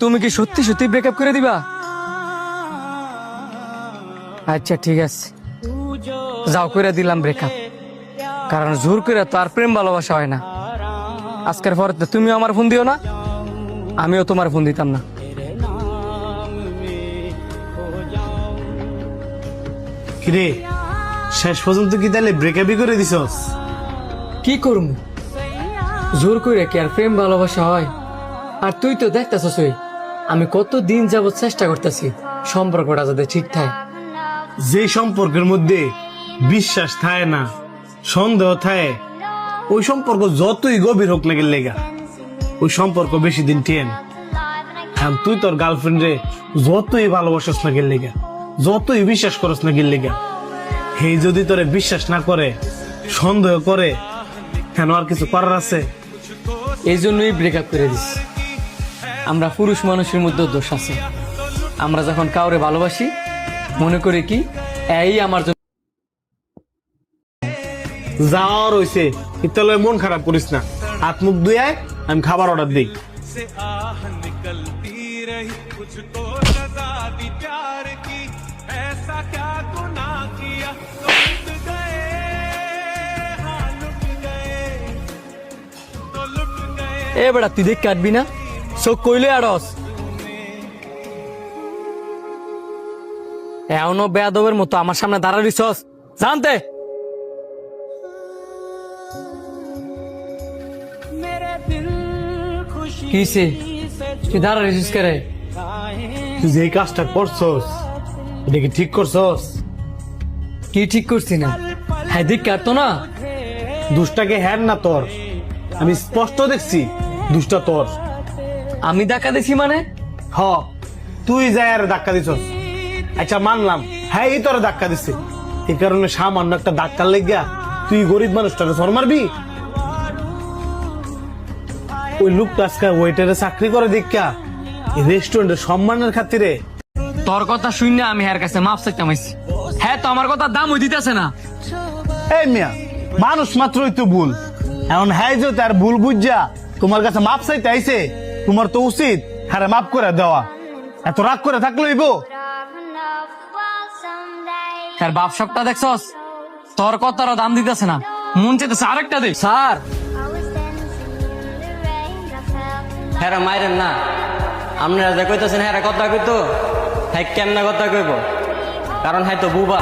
তুমি কি সত্যি সত্যি ব্রেকআপ করে দিবা? আচ্ছা ঠিক আছে, যাও করে দিলাম ব্রেকআপ। কারণ জোর করে তো আর প্রেম ভালোবাসা হয় না। আজকের পরে তো তুমিও আমার ফোন দিও না, আমিও তোমার ফোন দিতাম না। কিরে, শেষ পর্যন্ত কি তাহলে ব্রেকআপই করে দিছস? কি করব, জোর করে কি আর প্রেম ভালোবাসা হয়? আর তুই তো দেখতেছস আমি কত দিন যাবত চেষ্টা করতেছি সম্পর্কটা যাতে ঠিক থাকে। যে সম্পর্কের মধ্যে বিশ্বাস থাকে না, সন্দেহ থাকে, ওই সম্পর্ক যতই গভীর হোক না লেগা ওই সম্পর্ক বেশি দিন টেন। হ্যাঁ, তুই তোর গার্লফ্রেন্ডে যতই ভালোবাসস না লেগা, যতই বিশ্বাস করস না লেগা, এই যদি তোরে বিশ্বাস না করে, সন্দেহ করে, কেন আর কিছু করার আছে? এই জন্যই ব্রেকআপ করে দিস। আমরা পুরুষ মানুষের মধ্যে দোষ আছে। আমরা যখন কাউরে ভালোবাসি মনে করি কি এই আমার জন্য। যাওয়ার হয়েছে, ইতালে মন খারাপ করিস না। হাত মুখ ধুয়ে আমি খাবার অর্ডার দিই। এ বেড়া, তুই দেখ কাটবি না, চোখ কইলে আড়স। এমনও বেয়াদবের মতো আমার সামনে দাঁড়ালিছস জানতে। কিসে তুই দাঁড়ালিছিস করে? তুই যে কাজটা করছস এটা কি ঠিক করছস? কি ঠিক করছি না? হ্যাঁ দেখ কাটতো না। দুষ্টাকে হ্যান না তোর, আমি স্পষ্ট দেখছি দুষ্টা তোর। আমি ধাক্কা দিছি মানে? হ, তুই যাই আর ধাক্কা দিছস। আচ্ছা মানলাম, হ্যাঁ এই তোর ধাক্কা দিছে, এই কারণে সামান্য একটা ধাক্কার লেগা তুই গরিব মানুষটাকে সর মারবি? ওই লোকটা আজকে ওয়েটারে চাকরি করে দেখা রেস্টুরেন্টের সম্মানের খাতিরে তোর কথা শুনে আমি হের কাছে মাপ চাইতে মাইছি। হ্যাঁ তো আমার কথা দাম ওই দিতেছে না। এই মিয়া, মানুষ মাত্রই তো ভুল। এখন হ্যাঁ যে তার ভুল বুঝা তোমার কাছে মাপ চাইতে আইছে, তোমার তো উচিত হ্যাঁ মাপ করে দেওয়া। এত রাগ করে থাকলো ইবো। হ্যাঁ বাপ সবটা দেখছস, তোর কথারও দাম দিতেছে না, মন চাইতেছে আরেকটা দে। স্যার হ্যাঁ মাইরেন না, আপনারা যে কইতেছেন হ্যাঁ কথা কইতো, হ্যাঁ কেমনা কথা কইব? কারণ হ্যাঁ তো বুবা।